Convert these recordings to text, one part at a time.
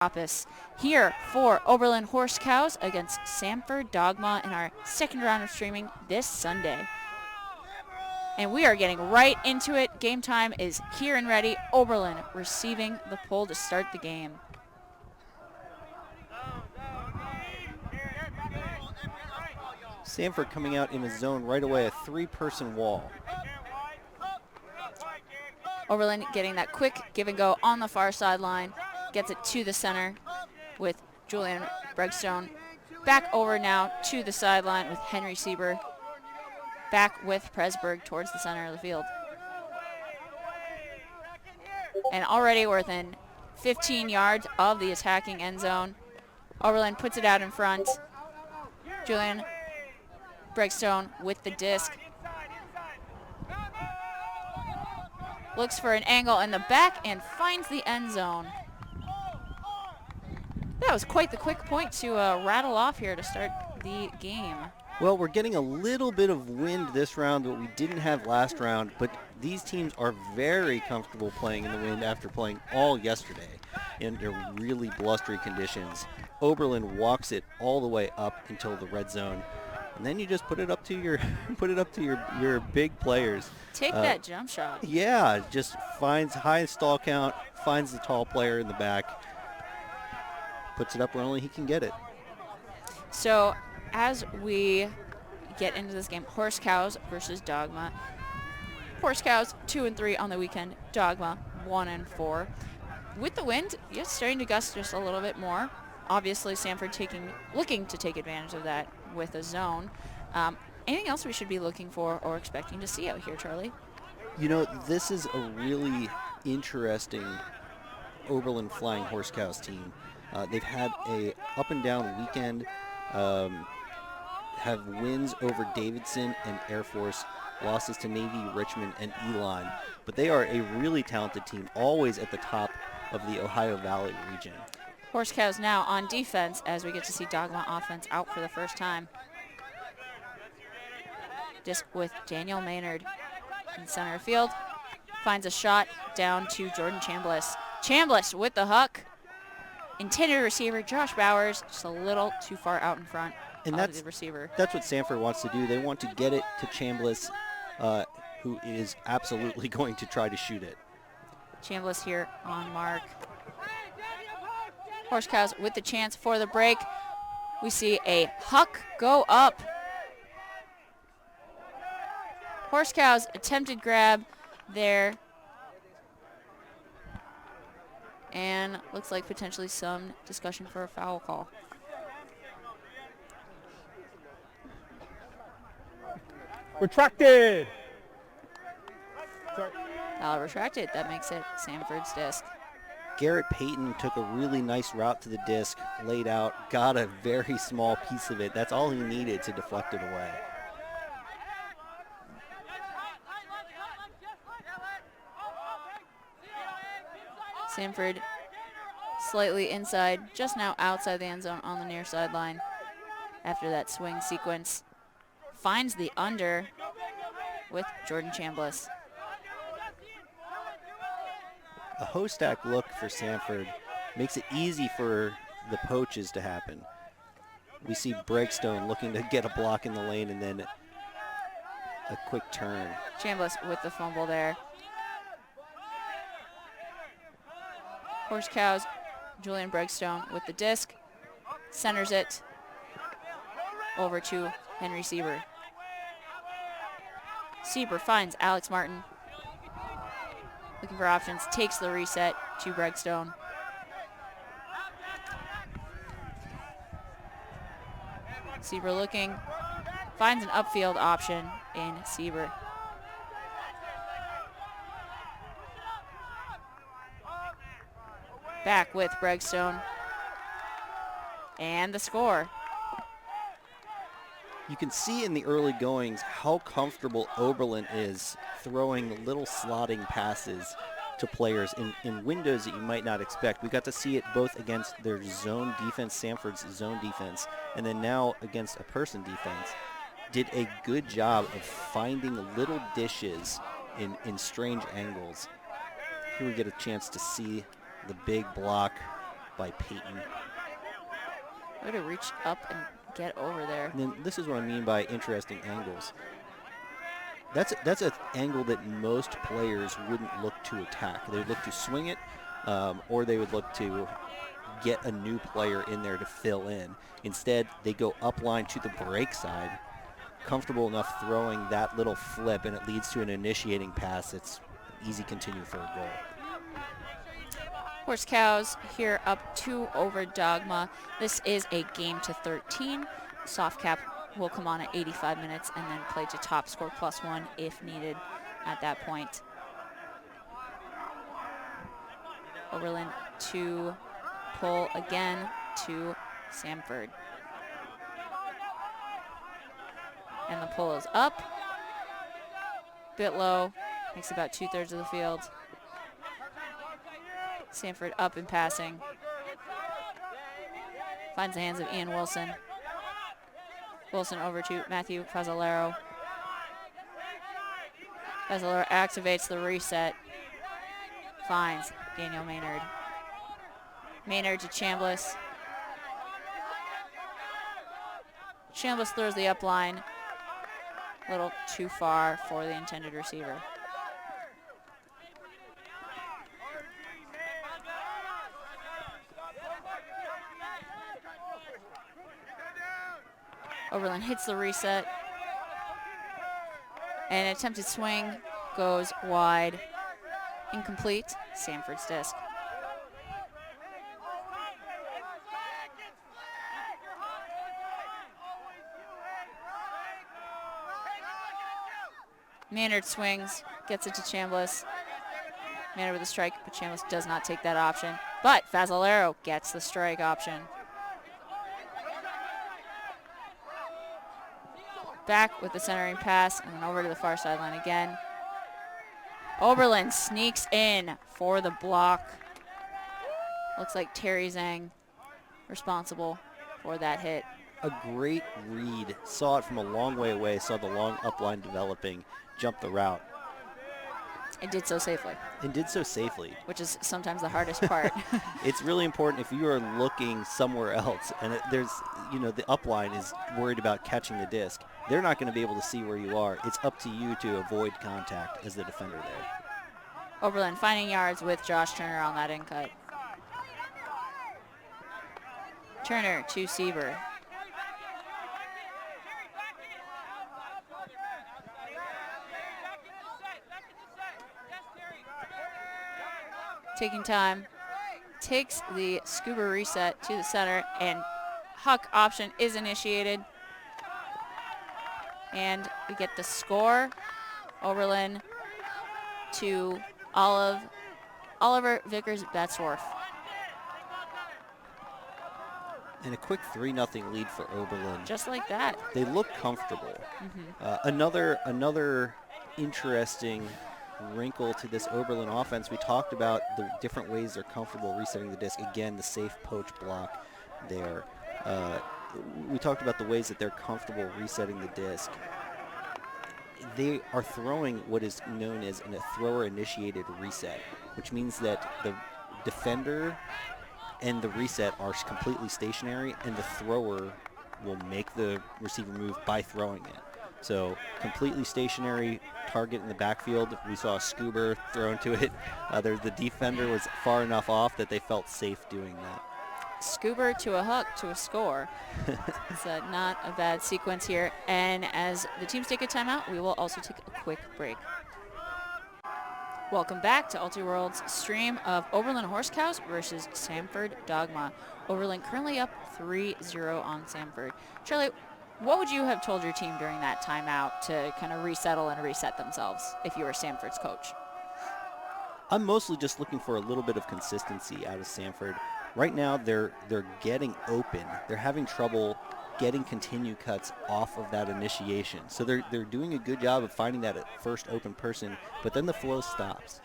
Office here for Oberlin Horse Cows against Samford Dogma in our second round of streaming this Sunday. And we are getting right into it. Game time is here and ready. Oberlin receiving the pole to start the game. Samford coming out in a zone right away, a three-person wall. Oberlin getting that quick give and go on the far sideline. Gets it to the center with Julian Bregstone. Back over now to the sideline with Henry Sieber. Back with Presburg towards the center of the field. And already within 15 yards of the attacking end zone. Oberlin puts it out in front. Julian Bregstone with the disc. Looks for an angle in the back and finds the end zone. That was quite the quick point to rattle off here to start the game. Well, we're getting a little bit of wind this round that we didn't have last round, but these teams are very comfortable playing in the wind after playing all yesterday under really blustery conditions. Oberlin walks it all the way up until the red zone, and then you just put it up to your your big players. Take that jump shot. Yeah, just finds high stall count, finds the tall player in the back, puts it up where only he can get it. So as we get into this game, Horse Cows versus Dogma. Horse Cows 2-3 on the weekend. Dogma 1-4. With the wind, it's starting to gust just a little bit more. Obviously, Samford looking to take advantage of that with a zone. Anything else we should be looking for or expecting to see out here, Charlie? You know, this is a really interesting Oberlin Flying Horse Cows team. They've had a up and down weekend, have wins over Davidson and Air Force, losses to Navy, Richmond, and Elon. But they are a really talented team, always at the top of the Ohio Valley region. Horse Cows now on defense as we get to see Dogma offense out for the first time. Just with Daniel Maynard in center of field. Finds a shot down to Jordan Chambliss. Chambliss with the huck. Intended receiver, Josh Bowers, just a little too far out in front of the receiver. That's what Samford wants to do. They want to get it to Chambliss, who is absolutely going to try to shoot it. Chambliss here on mark. Horse Cows with the chance for the break. We see a huck go up. Horse Cows attempted grab there. And looks like potentially some discussion for a foul call. Retracted. Sorry. Foul retracted. That makes it Samford's disc. Garrett Payton took a really nice route to the disc, laid out, got a very small piece of it. That's all he needed to deflect it away. Samford slightly inside, just now outside the end zone on the near sideline after that swing sequence. Finds the under with Jordan Chambliss. A hoe-stack look for Samford makes it easy for the poaches to happen. We see Bregstone looking to get a block in the lane and then a quick turn. Chambliss with the fumble there. Horse Cows, Julian Bregstone with the disc, centers it over to Henry Sieber. Sieber finds Alex Martin. Looking for options, takes the reset to Bregstone. Sieber looking, finds an upfield option in Sieber. Back with Bregstone. And the score. You can see in the early goings how comfortable Oberlin is throwing little slotting passes to players in windows that you might not expect. We got to see it both against their zone defense, Samford's zone defense, and then now against a person defense. Did a good job of finding little dishes in strange angles. Here we get a chance to see the big block by Peyton. Way to reach up and get over there. And then this is what I mean by interesting angles. That's an angle that most players wouldn't look to attack. They would look to swing it, or they would look to get a new player in there to fill in. Instead, they go up line to the break side, comfortable enough throwing that little flip, and it leads to an initiating pass. It's an easy continue for a goal. Horse Cows here up 2 over Dogma. This is a game to 13. Soft cap will come on at 85 minutes and then play to top score +1 if needed at that point. Oberlin to pull again to Samford. And the pull is up. Bit low, makes about 2/3 of the field. Samford up and passing. Finds the hands of Ian Wilson. Wilson over to Matthew Fazzolero. Fazzolero activates the reset. Finds Daniel Maynard. Maynard to Chambliss. Chambliss throws the up line. A little too far for the intended receiver. Oberlin hits the reset. An attempted swing goes wide. Incomplete. Samford's disc. Maynard swings, gets it to Chambliss. Maynard with a strike, but Chambliss does not take that option. But Fazzolero gets the strike option. Back with the centering pass and then over to the far sideline again. Oberlin sneaks in for the block. Looks like Terry Zhang responsible for that hit. A great read. Saw it from a long way away, saw the long upline developing, jumped the route. It did so safely. And did so safely. Which is sometimes the hardest part. It's really important if you are looking somewhere else and there's, the upline is worried about catching the disc. They're not going to be able to see where you are. It's up to you to avoid contact as the defender there. Oberlin finding yards with Josh Turner on that in cut. Turner to Sieber. Taking time, takes the scuba reset to the center, and huck option is initiated. And we get the score. Oberlin to Oliver Vickers-Betzworth. And a quick 3-0 lead for Oberlin. Just like that. They look comfortable. Another interesting wrinkle to this Oberlin offense. We talked about the different ways they're comfortable resetting the disc. Again, the safe poach block there. We talked about the ways that they're comfortable resetting the disc. They are throwing what is known as a thrower-initiated reset, which means that the defender and the reset are completely stationary, and the thrower will make the receiver move by throwing it. So completely stationary target in the backfield. We saw a scuba thrown to it. The defender was far enough off that they felt safe doing that. Scuba to a hook to a score. It's not a bad sequence here. And as the teams take a timeout, we will also take a quick break. Welcome back to Ultiworld's stream of Oberlin Horse Cows versus Samford Dogma. Oberlin currently up 3-0 on Samford. Charlie, what would you have told your team during that timeout to kind of resettle and reset themselves if you were Samford's coach? I'm mostly just looking for a little bit of consistency out of Samford. Right now, they're getting open. They're having trouble getting continue cuts off of that initiation. So they're doing a good job of finding that first open person, but then the flow stops.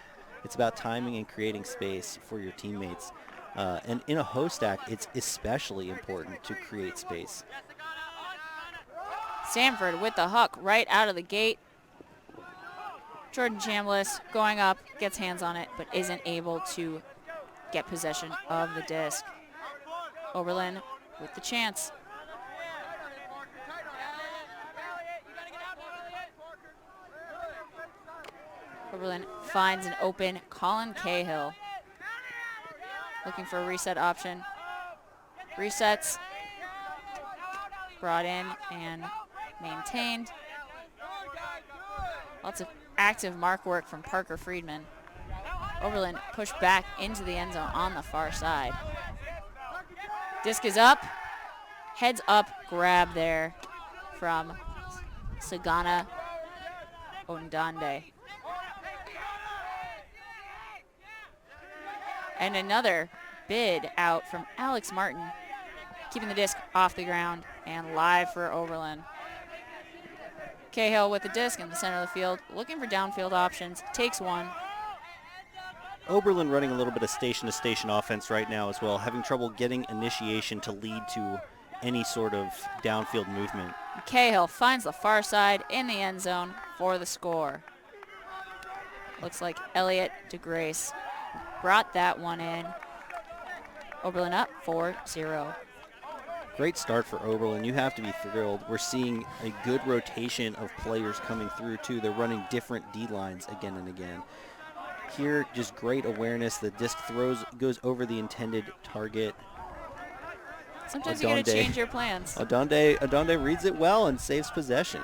It's about timing and creating space for your teammates. And in a host stack, it's especially important to create space. Samford with the hook right out of the gate. Jordan Chambliss going up, gets hands on it, but isn't able to get possession of the disc. Oberlin with the chance. Oberlin finds an open Colin Cahill. Looking for a reset option. Resets. Brought in and maintained. Lots of active mark work from Parker Friedman. Oberlin pushed back into the end zone on the far side. Disc is up. Heads up grab there from Sagana Ondande. And another bid out from Alex Martin, keeping the disc off the ground and live for Oberlin. Cahill with the disc in the center of the field, looking for downfield options, takes one. Oberlin running a little bit of station-to-station offense right now as well, having trouble getting initiation to lead to any sort of downfield movement. Cahill finds the far side in the end zone for the score. Looks like Elliot DeGrace brought that one in. Oberlin up 4-0. Great start for Oberlin. You have to be thrilled. We're seeing a good rotation of players coming through, too. They're running different D-lines again and again. Here, just great awareness. The disc goes over the intended target. Sometimes you got to change your plans. Adonde reads it well and saves possession.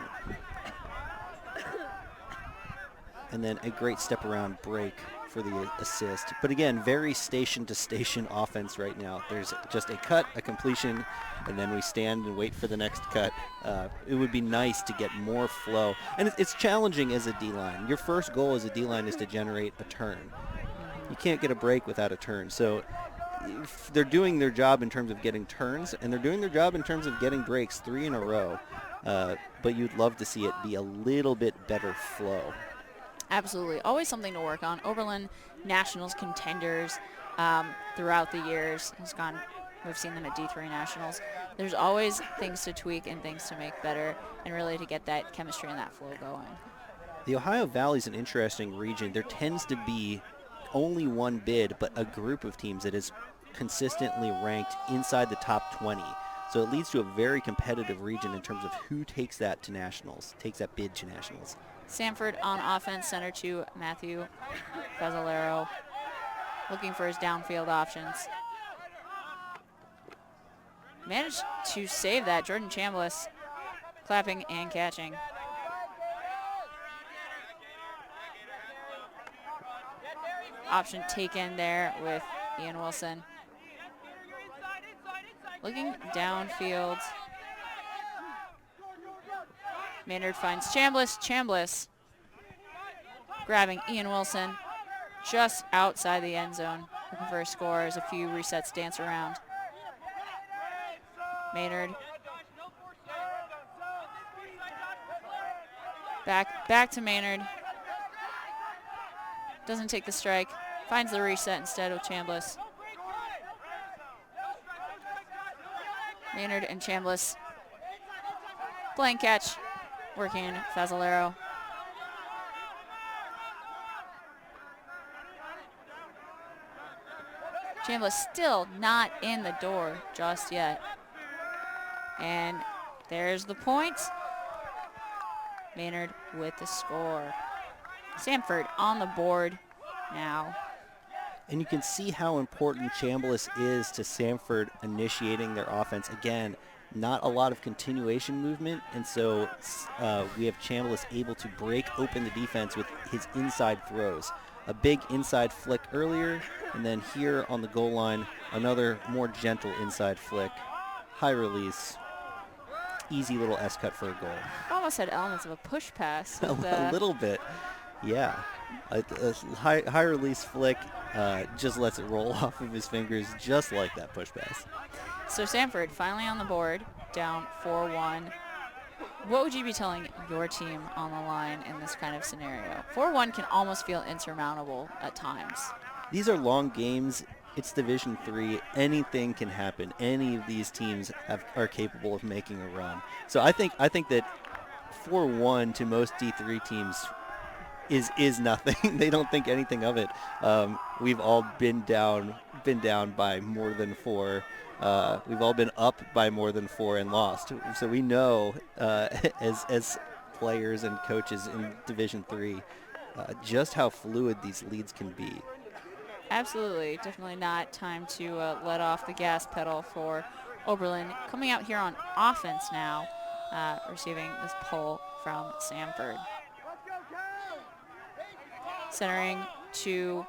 And then a great step around break for the assist. But again, very station-to-station offense right now. There's just a cut, a completion, and then we stand and wait for the next cut. It would be nice to get more flow. And it's challenging as a D-line. Your first goal as a D-line is to generate a turn. You can't get a break without a turn. So they're doing their job in terms of getting turns, and they're doing their job in terms of getting breaks 3 in a row. But you'd love to see it be a little bit better flow. Absolutely. Always something to work on. Oberlin Nationals contenders throughout the years. We've seen them at D3 Nationals. There's always things to tweak and things to make better and really to get that chemistry and that flow going. The Ohio Valley is an interesting region. There tends to be only one bid, but a group of teams that is consistently ranked inside the top 20. So it leads to a very competitive region in terms of who takes that to nationals, takes that bid to nationals. Samford on offense, center to Matthew Fazzolero, looking for his downfield options. Managed to save that. Jordan Chambliss clapping and catching. Option taken there with Ian Wilson. Looking downfield. Maynard finds Chambliss. Chambliss grabbing Ian Wilson just outside the end zone. Looking for a score as a few resets dance around. Maynard. Back to Maynard. Doesn't take the strike. Finds the reset instead with Chambliss. Maynard and Chambliss playing catch. Working Fazzolero. Chambliss still not in the door just yet. And there's the point. Maynard with the score. Samford on the board now. And you can see how important Chambliss is to Samford initiating their offense. Again, not a lot of continuation movement, and so we have Chambliss able to break open the defense with his inside throws. A big inside flick earlier, and then here on the goal line, another more gentle inside flick. High release. Easy little S-cut for a goal. Almost had elements of a push pass. A little bit, yeah. A high release flick just lets it roll off of his fingers just like that push pass. So Samford finally on the board, down 4-1. What would you be telling your team on the line in this kind of scenario? 4-1 can almost feel insurmountable at times. These are long games. It's Division III. Anything can happen. Any of these teams are capable of making a run. So I think that 4-1 to most D3 teams is nothing. They don't think anything of it. We've all been down by more than 4. We've all been up by more than 4 and lost. So we know, as players and coaches in Division III, just how fluid these leads can be. Absolutely. Definitely not time to let off the gas pedal for Oberlin. Coming out here on offense now, receiving this pull from Samford. Centering to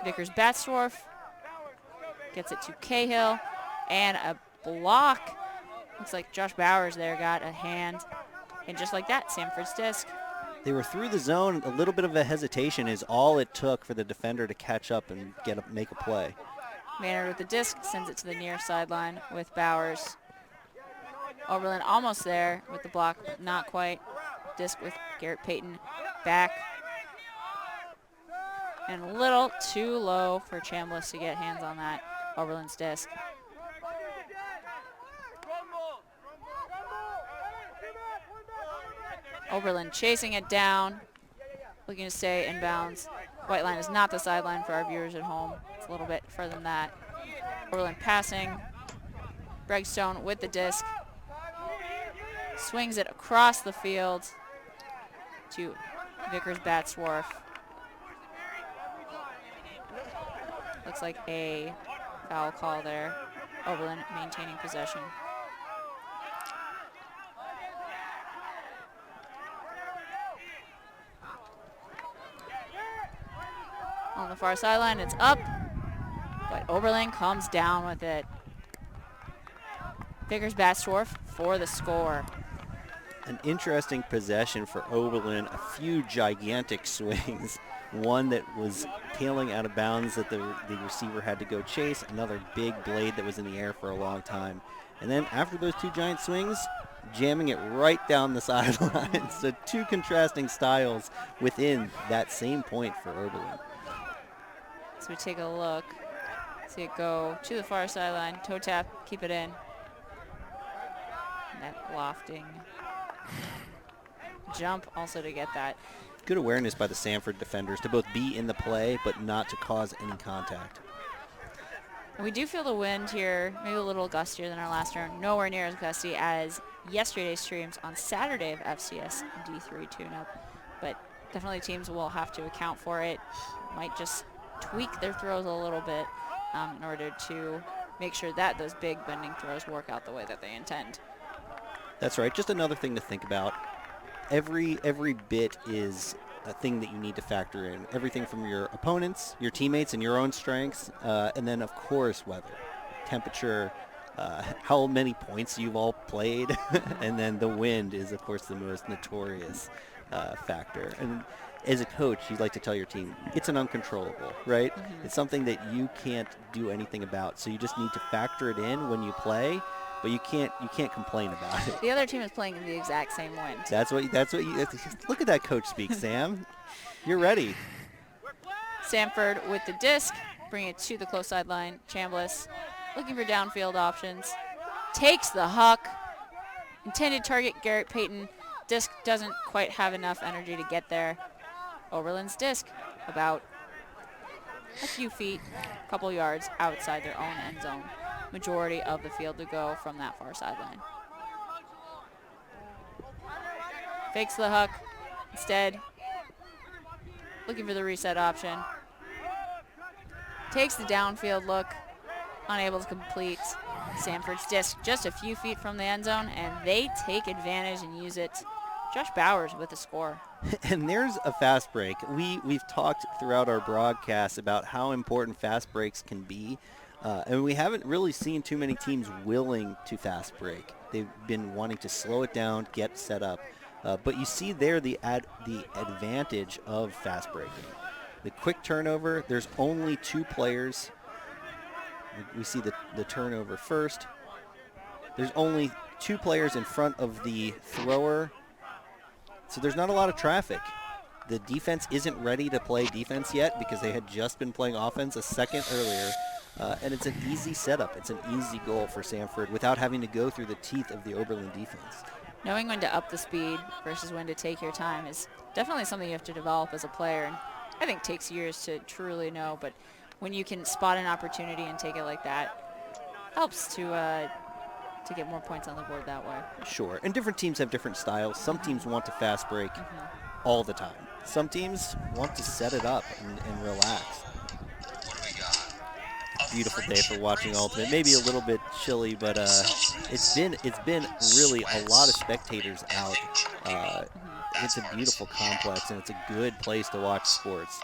Vickers-Batsdorf. Gets it to Cahill. And a block. Looks like Josh Bowers there got a hand. And just like that, Samford's disc. They were through the zone. A little bit of a hesitation is all it took for the defender to catch up and make a play. Maynard with the disc sends it to the near sideline with Bowers. Oberlin almost there with the block, but not quite. Disc with Garrett Payton back. And a little too low for Chambliss to get hands on that Oberlin's disc. Oberlin chasing it down, looking to stay in bounds. White line is not the sideline for our viewers at home. It's a little bit further than that. Oberlin passing. Bregstone with the disc. Swings it across the field to Vickers-Batsdorf. Looks like a foul call there. Oberlin maintaining possession. On the far sideline, it's up, but Oberlin comes down with it. Vickers-Batsdorf for the score. An interesting possession for Oberlin. A few gigantic swings. One that was tailing out of bounds that the receiver had to go chase. Another big blade that was in the air for a long time. And then after those two giant swings, jamming it right down the sideline. So two contrasting styles within that same point for Oberlin. So we take a look. See it go to the far sideline. Toe tap, keep it in. And that lofting jump also to get that. Good awareness by the Samford defenders to both be in the play but not to cause any contact. And we do feel the wind here, maybe a little gustier than our last round. Nowhere near as gusty as yesterday's streams on Saturday of FCS D3 tune-up. But definitely teams will have to account for it. Might just tweak their throws a little bit in order to make sure that those big bending throws work out the way that they intend. That's right. Just another thing to think about. Every bit is a thing that you need to factor in. Everything from your opponents, your teammates, and your own strengths, and then, of course, weather, temperature, how many points you've all played, and then the wind is, of course, the most notorious factor. And as a coach, you'd like to tell your team, it's an uncontrollable, right? Mm-hmm. It's something that you can't do anything about, so you just need to factor it in when you play. But you can't complain about it. The other team is playing in the exact same wind. That's what you look at that coach speak, Sam. You're ready. Samford with the disc, bring it to the close sideline. Chambliss looking for downfield options. Takes the huck. Intended target Garrett Payton. Disc doesn't quite have enough energy to get there. Oberlin's disc about a few feet, a couple yards outside their own end zone. Majority of the field to go from that far sideline. Fakes the huck. Instead, looking for the reset option. Takes the downfield look. Unable to complete. Samford's disc just a few feet from the end zone, and they take advantage and use it. Josh Bowers with the score. And there's a fast break. We've talked throughout our broadcast about how important fast breaks can be. And we haven't really seen too many teams willing to fast break. They've been wanting to slow it down, get set up. But you see there the advantage of fast breaking. The quick turnover, there's only two players. We see the turnover first. There's only two players in front of the thrower. So there's not a lot of traffic. The defense isn't ready to play defense yet because they had just been playing offense a second earlier. And it's an easy setup. It's an easy goal for Samford without having to go through the teeth of the Oberlin defense. Knowing when to up the speed versus when to take your time is definitely something you have to develop as a player. And I think takes years to truly know. But when you can spot an opportunity and take it like that, helps to get more points on the board that way. Sure, and different teams have different styles. Some teams want to fast break all the time. Some teams want to set it up and relax. Beautiful day for watching Ultimate. Maybe a little bit chilly, but it's been really a lot of spectators out. It's a beautiful complex, and it's a good place to watch sports.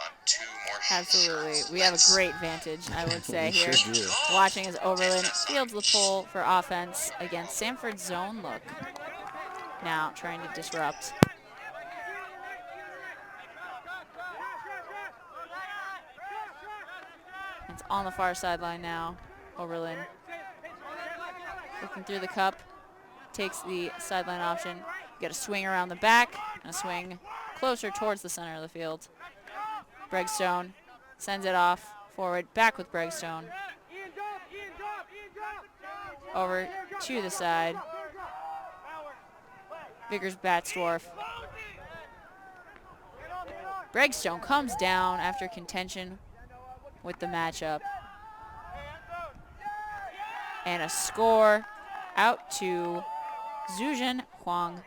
Absolutely. We have a great vantage, I would say, We here. sure do. Watching as Oberlin fields the pull for offense against Samford's zone look. Now trying to disrupt. It's on the far sideline now. Oberlin looking through the cup. Takes the sideline option. You get a swing around the back and a swing closer towards the center of the field. Bregstone sends it off forward, back with Bregstone. Over to the side. Vickers Batsdorf. Bregstone comes down after contention with the matchup. And a score out to Zhuzhen Huang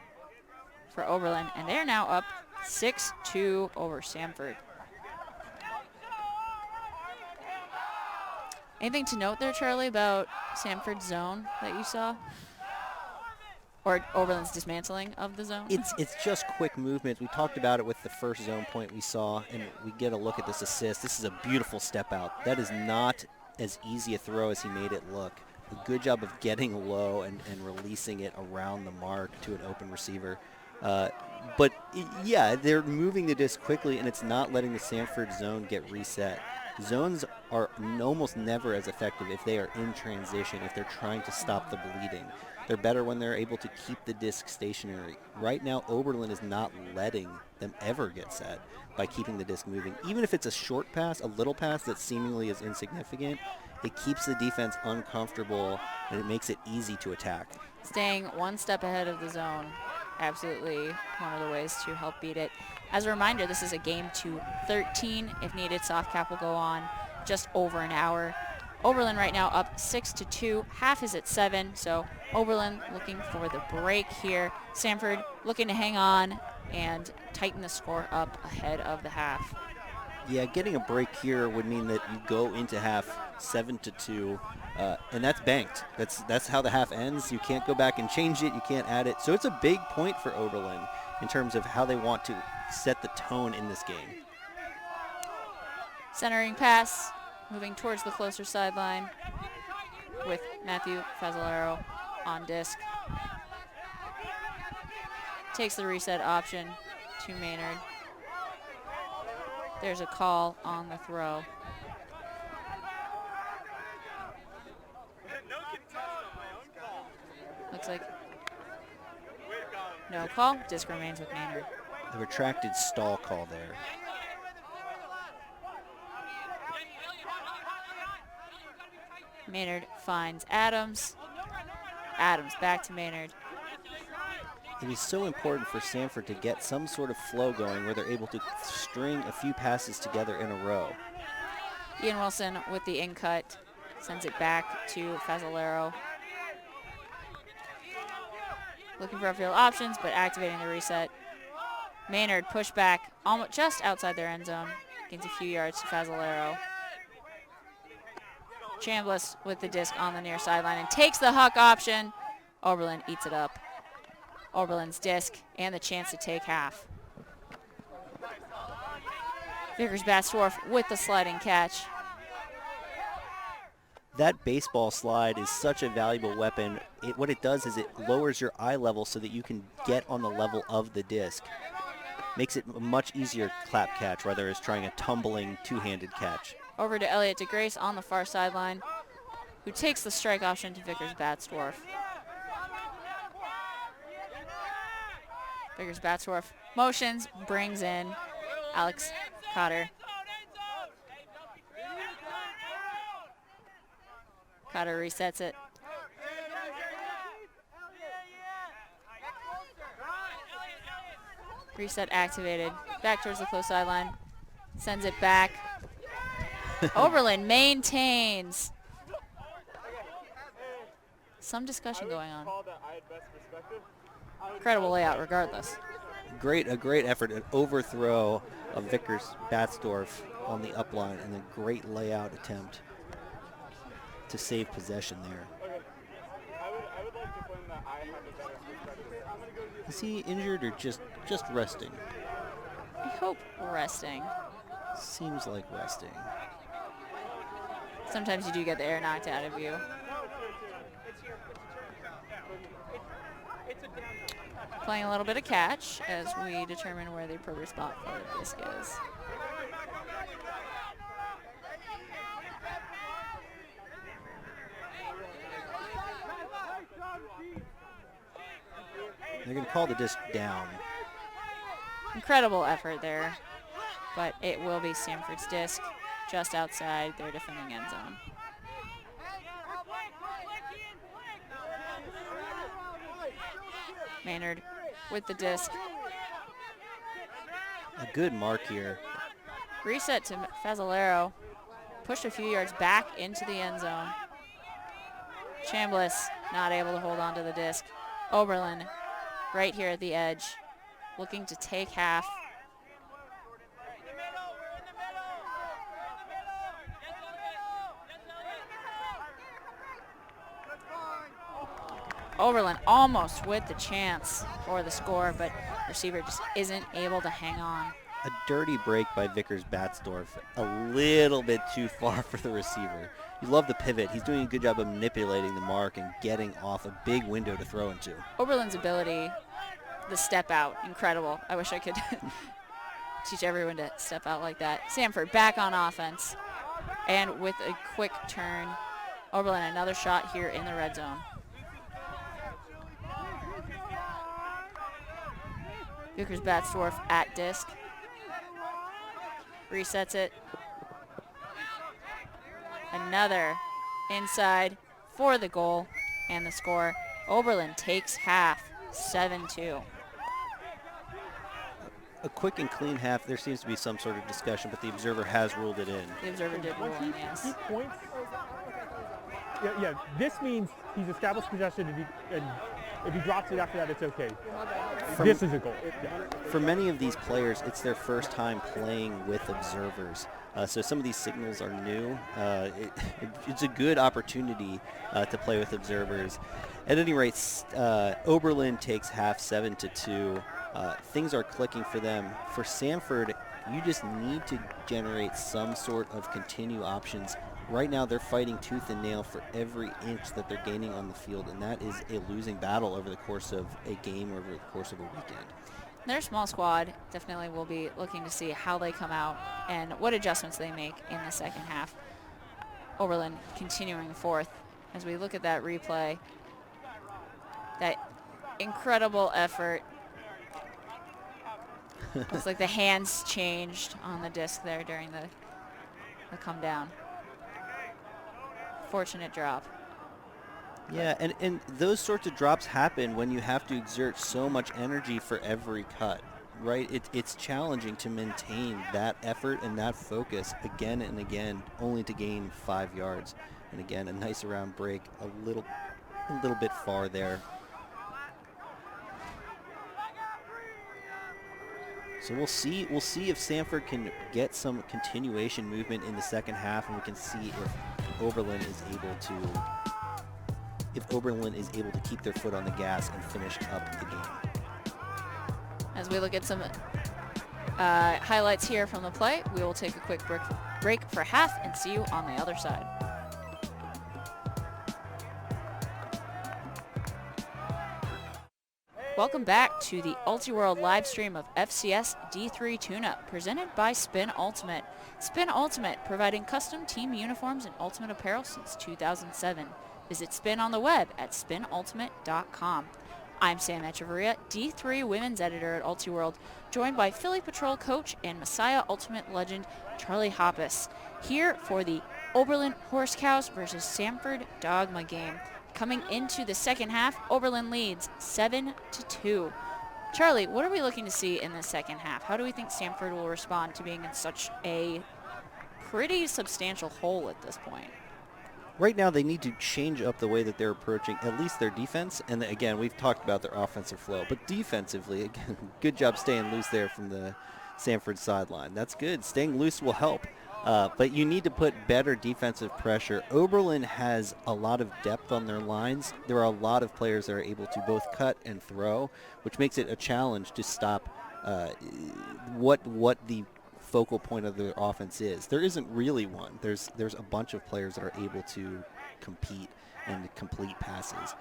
for Oberlin. And they're now up 6-2 over Samford. Anything to note there, Charlie, about Samford's zone that you saw? Or Oberlin's dismantling of the zone? It's just quick movement. We talked about it with the first zone point we saw, and we get a look at this assist. This is a beautiful step out. That is not as easy a throw as he made it look. A good job of getting low and releasing it around the mark to an open receiver. But yeah, they're moving the disc quickly, and it's not letting the Samford zone get reset. Zones are almost never as effective if they are in transition, if they're trying to stop the bleeding. They're better when they're able to keep the disc stationary. Right now, Oberlin is not letting them ever get set by keeping the disc moving. Even if it's a short pass, a little pass that seemingly is insignificant, it keeps the defense uncomfortable and it makes it easy to attack. Staying one step ahead of the zone. Absolutely one of the ways to help beat it. As a reminder, this is a game to 13. If needed, soft cap will go on just over an hour. Oberlin right now up 6-2. Half is at 7, so Oberlin looking for the break here. Samford looking to hang on and tighten the score up ahead of the half. Yeah, getting a break here would mean that you go into half 7-2, and that's banked. That's how the half ends. You can't go back and change it. You can't add it. So it's a big point for Oberlin in terms of how they want to set the tone in this game. Centering pass, moving towards the closer sideline with Matthew Fazzolero on disc. Takes the reset option to Maynard. There's a call on the throw. Looks like no call. Disc remains with Maynard. The retracted stall call there. Maynard finds Adams. Adams back to Maynard. It is so important for Samford to get some sort of flow going where they're able to string a few passes together in a row. Ian Wilson with the in cut sends it back to Fazzolero. Looking for upfield options, but activating the reset. Maynard push back almost just outside their end zone. Gains a few yards to Fazzolero. Chambliss with the disc on the near sideline and takes the huck option. Oberlin eats it up. Oberlin's disc and the chance to take half. Vickers Batsdorf with the sliding catch. That baseball slide is such a valuable weapon. What it does is it lowers your eye level so that you can get on the level of the disc. Makes it a much easier clap catch rather than trying a tumbling two-handed catch. Over to Elliot DeGrace on the far sideline, who takes the strike option to Vickers Batsdorf. Vickers Batsdorf motions, brings in Alex Cotter. Cotter resets it. Reset activated. Back towards the close sideline. Sends it back. Oberlin maintains. some discussion going on. Incredible layout regardless. A great effort, an overthrow of Vickers Batsdorf on the upline, and a great layout attempt to save possession there. Is he injured or just resting? I hope resting. Seems like resting. Sometimes you do get the air knocked out of you. Playing a little bit of catch as we determine where the appropriate spot for the disc is. They're going to call the disc down. Incredible effort there, but it will be Samford's disc just outside their defending end zone. Maynard with the disc. A good mark here. Reset to Fazzolero. Pushed a few yards back into the end zone. Chambliss not able to hold on to the disc. Oberlin right here at the edge, looking to take half. Oberlin almost with the chance for the score, but receiver just isn't able to hang on. A dirty break by Vickers Batsdorf. A little bit too far for the receiver. You love the pivot. He's doing a good job of manipulating the mark and getting off a big window to throw into. Oberlin's ability, the step out, incredible. I wish I could teach everyone to step out like that. Samford back on offense. And with a quick turn, Oberlin another shot here in the red zone. Vickers Batsdorf at disc. Resets it. Another inside for the goal and the score. Oberlin takes half, 7-2. A quick and clean half. There seems to be some sort of discussion, but the observer has ruled it in. The observer did rule in, yes. Points. Yeah, this means he's established possession, and if he drops it after that, it's okay. This is a goal. Yeah. For many of these players, it's their first time playing with observers. So some of these signals are new. It's a good opportunity to play with observers. At any rate, Oberlin takes half, 7-2. Things are clicking for them. For Samford, you just need to generate some sort of continue options. Right now, they're fighting tooth and nail for every inch that they're gaining on the field, and that is a losing battle over the course of a game, over the course of a weekend. Their small squad definitely will be looking to see how they come out and what adjustments they make in the second half. Oberlin continuing fourth. As we look at that replay, that incredible effort. Looks like the hands changed on the disc there during the come down. Fortunate drop. Yeah, and those sorts of drops happen when you have to exert so much energy for every cut, right? It's challenging to maintain that effort and that focus again and again, only to gain 5 yards. And again, a nice around break, a little bit far there. So we'll see if Samford can get some continuation movement in the second half, and we can see if Oberlin is able to keep their foot on the gas and finish up the game. As we look at some highlights here from the play, we will take a quick break for half and see you on the other side. Welcome back to the UltiWorld live stream of FCS D3 Tune-Up, presented by Spin Ultimate. Spin Ultimate, providing custom team uniforms and ultimate apparel since 2007. Visit Spin on the web at spinultimate.com. I'm Sam Echeverria, D3 Women's Editor at UltiWorld, joined by Philly Patrol coach and Messiah Ultimate legend Charlie Hoppus, here for the Oberlin Horse Cows versus Samford Dogma game. Coming into the second half, Oberlin leads 7-2. Charlie, what are we looking to see in the second half? How do we think Samford will respond to being in such a pretty substantial hole at this point? Right now, they need to change up the way that they're approaching at least their defense. And again, we've talked about their offensive flow. But defensively, again, good job staying loose there from the Samford sideline. That's good. Staying loose will help. But you need to put better defensive pressure. Oberlin has a lot of depth on their lines. There are a lot of players that are able to both cut and throw, which makes it a challenge to stop what the focal point of their offense is. There isn't really one. There's a bunch of players that are able to compete and complete passes.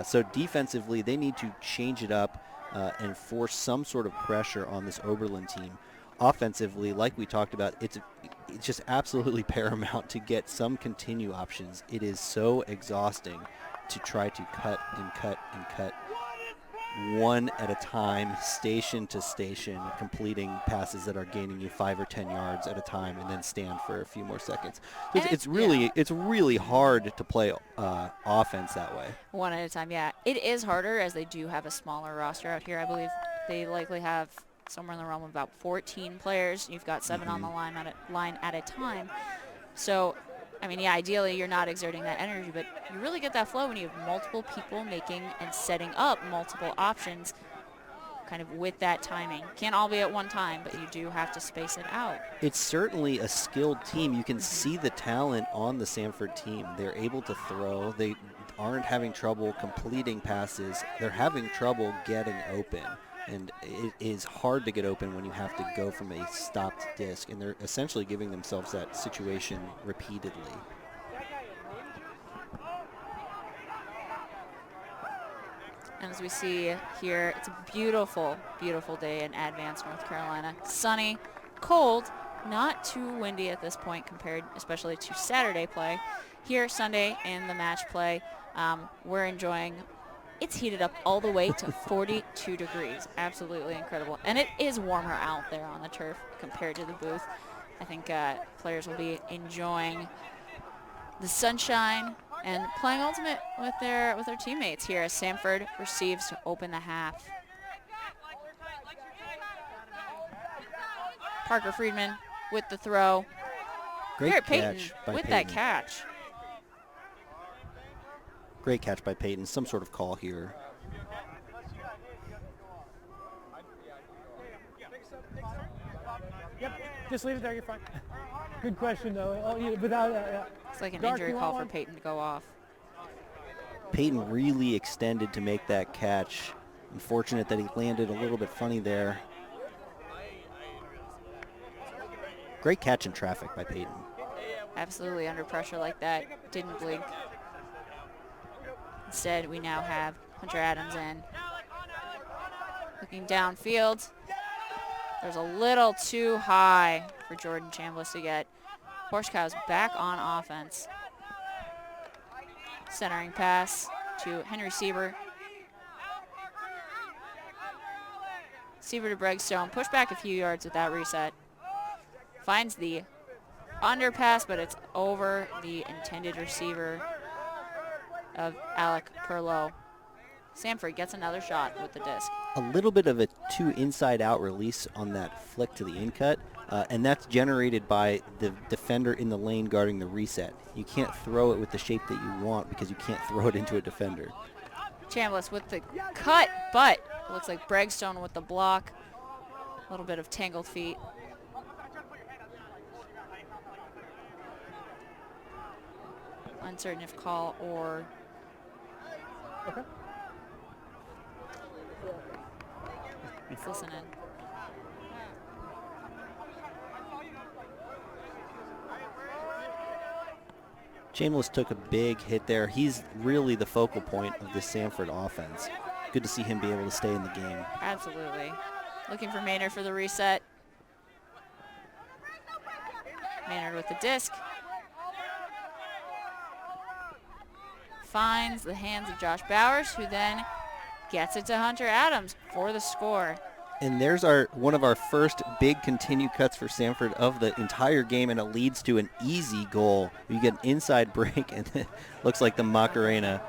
So defensively, they need to change it up and force some sort of pressure on this Oberlin team. Offensively, like we talked about, it's just absolutely paramount to get some continue options. It is so exhausting to try to cut and cut and cut one at a time, station to station, completing passes that are gaining you 5 or 10 yards at a time, and then stand for a few more seconds. So it's really hard to play offense that way. One at a time, yeah. It is harder as they do have a smaller roster out here. I believe they likely have somewhere in the realm of about 14 players. You've got 7 on the line at a time. So, I mean, yeah, ideally you're not exerting that energy, but you really get that flow when you have multiple people making and setting up multiple options kind of with that timing. Can't all be at one time, but you do have to space it out. It's certainly a skilled team. You can see the talent on the Samford team. They're able to throw. They aren't having trouble completing passes. They're having trouble getting open. And it is hard to get open when you have to go from a stopped disc, and they're essentially giving themselves that situation repeatedly. And as we see here, it's a beautiful, beautiful day in Advance, North Carolina. Sunny, cold, not too windy at this point compared especially to Saturday play. Here, Sunday, in the match play, we're enjoying. It's heated up all the way to 42 degrees. Absolutely incredible. And it is warmer out there on the turf compared to the booth. I think players will be enjoying the sunshine and playing ultimate with their teammates here as Samford receives to open the half. Parker Friedman with the throw. Great Peyton catch by with Peyton. that catch. Great catch by Peyton. Some sort of call here. Yep, just leave it there, you're fine. Good question, though. Without It's like an Dark, injury you call want for one? Peyton to go off. Peyton really extended to make that catch. Unfortunate that he landed a little bit funny there. Great catch in traffic by Peyton. Absolutely under pressure like that. Didn't blink. Instead, we now have Hunter Adams in. Looking downfield. There's a little too high for Jordan Chambliss to get. Horse Cows back on offense. Centering pass to Henry Sieber. Sieber to Bregstone. Push back a few yards with that reset. Finds the underpass, but it's over the intended receiver of Alec Perlow. Samford gets another shot with the disc. A little bit of a too inside-out release on that flick to the in-cut, and that's generated by the defender in the lane guarding the reset. You can't throw it with the shape that you want because you can't throw it into a defender. Chambliss with the cut, but it looks like Bregstone with the block. A little bit of tangled feet. Uncertain if call or... Okay. Let's listen in. Chambliss took a big hit there. He's really the focal point of this Samford offense. Good to see him be able to stay in the game. Absolutely. Looking for Maynard for the reset. Maynard with the disc. Finds the hands of Josh Bowers, who then gets it to Hunter Adams for the score. And there's one of our first big continue cuts for Samford of the entire game, and it leads to an easy goal. You get an inside break, and it looks like the Macarena.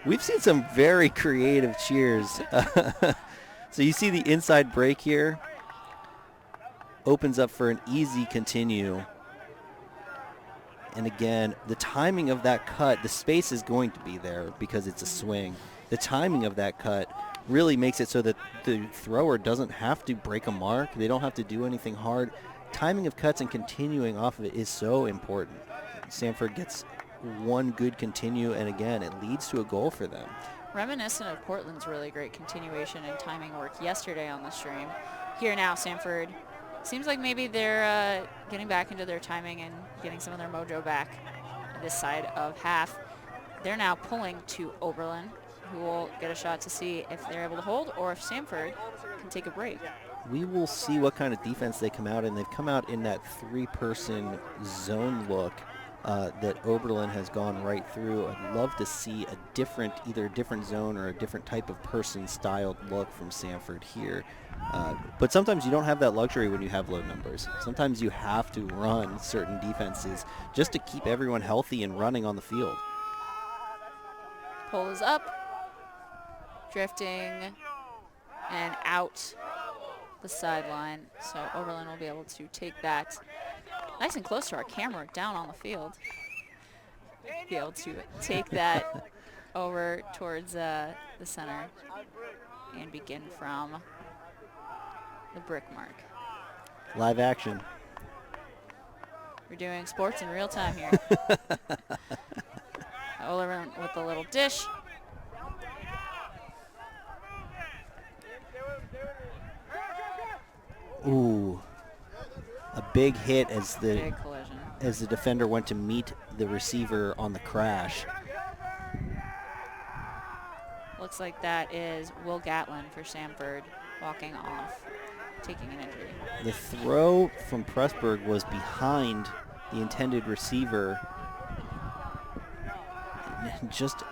We've seen some very creative cheers. So you see the inside break here. Opens up for an easy continue. And again, the timing of that cut, the space is going to be there because it's a swing. The timing of that cut really makes it so that the thrower doesn't have to break a mark. They don't have to do anything hard. Timing of cuts and continuing off of it is so important. Samford gets one good continue, and again, it leads to a goal for them. Reminiscent of Portland's really great continuation and timing work yesterday on the stream. Here now, Samford. Seems like maybe they're getting back into their timing and getting some of their mojo back this side of half. They're now pulling to Oberlin, who will get a shot to see if they're able to hold or if Samford can take a break. We will see what kind of defense they come out in. They've come out in that three-person zone look that Oberlin has gone right through. I'd love to see either a different zone or a different type of person-styled look from Samford here. But sometimes you don't have that luxury when you have low numbers. Sometimes you have to run certain defenses just to keep everyone healthy and running on the field. Pull is up, drifting, and out the sideline. So Oberlin will be able to take that nice and close to our camera down on the field. Be able to take that over towards the center and begin from the brick mark. Live action. We're doing sports in real time here. Oberlin with the little dish. Ooh, a big hit as Big collision. the defender went to meet the receiver on the crash. Looks like that is Will Gatlin for Samford walking off, taking an injury. The throw from Pressburg was behind the intended receiver. Just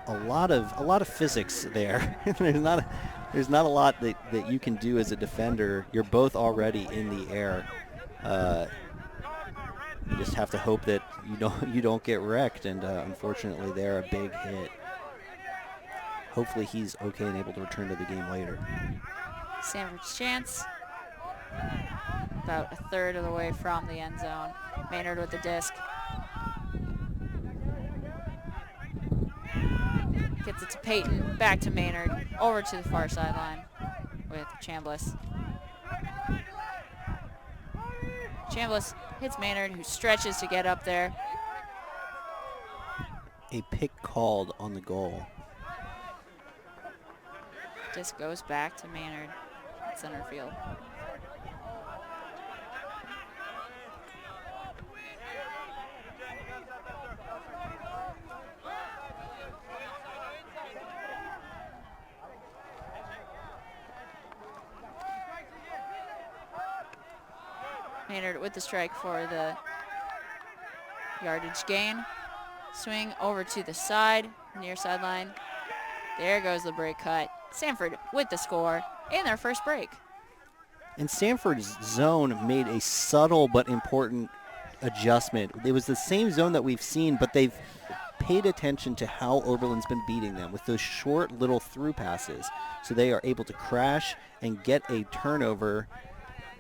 a lot of physics there. There's not a lot that you can do as a defender. You're both already in the air. You just have to hope that you don't get wrecked, and unfortunately they're a big hit. Hopefully he's okay and able to return to the game later. Samford's chance. About a third of the way from the end zone. Maynard with the disc. Gets it to Peyton, back to Maynard, over to the far sideline with Chambliss. Chambliss hits Maynard, who stretches to get up there. A pick called on the goal. Disc goes back to Maynard at center field. Maynard with the strike for the yardage gain. Swing over to the side, near sideline. There goes the break cut. Samford with the score in their first break. And Samford's zone made a subtle but important adjustment. It was the same zone that we've seen, but they've paid attention to how Oberlin's been beating them with those short little through passes. So they are able to crash and get a turnover.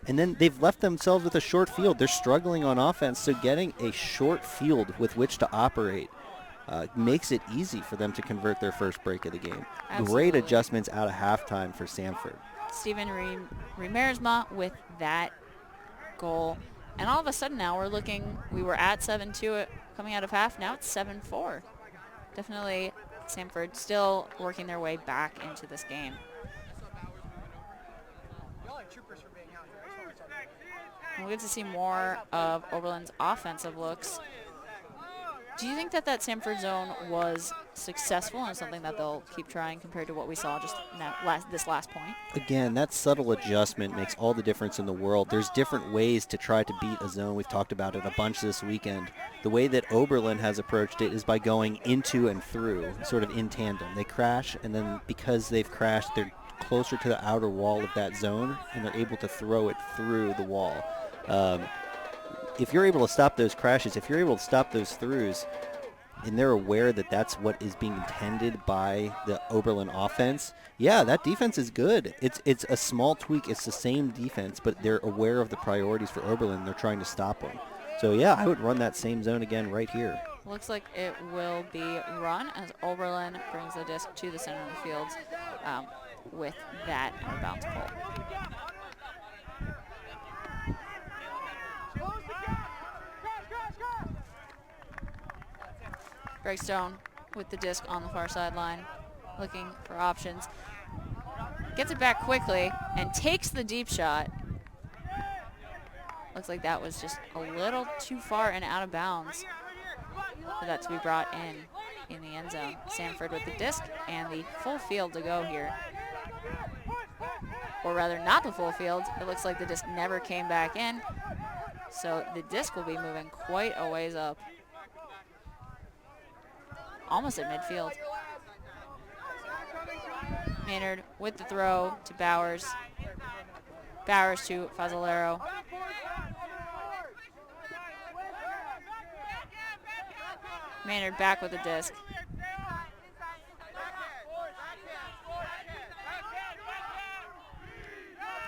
And then they've left themselves with a short field. They're struggling on offense, so getting a short field with which to operate makes it easy for them to convert their first break of the game. Absolutely. Great adjustments out of halftime for Samford. Steven Rimersma with that goal. And all of a sudden now we were at 7-2 coming out of half. Now it's 7-4. Definitely Samford still working their way back into this game. We'll get to see more of Oberlin's offensive looks. Do you think that Samford zone was successful and something that they'll keep trying compared to what we saw just this last point? Again, that subtle adjustment makes all the difference in the world. There's different ways to try to beat a zone. We've talked about it a bunch this weekend. The way that Oberlin has approached it is by going into and through, sort of in tandem. They crash, and then because they've crashed, they're closer to the outer wall of that zone, and they're able to throw it through the wall. If you're able to stop those crashes, if you're able to stop those throughs, and they're aware that that's what is being intended by the Oberlin offense, yeah, that defense is good. It's a small tweak. It's the same defense, but they're aware of the priorities for Oberlin. They're trying to stop them. So yeah, I would run that same zone again right here. Looks like it will be run as Oberlin brings the disc to the center of the field with that out of bounds pull. Breakstone with the disc on the far sideline, looking for options. Gets it back quickly and takes the deep shot. Looks like that was just a little too far and out of bounds for that to be brought in the end zone. Samford with the disc and the full field to go here. Or rather, not the full field. It looks like the disc never came back in. So the disc will be moving quite a ways up. Almost at midfield. Maynard with the throw to Bowers. Bowers to Fazzolero. Maynard back with the disc.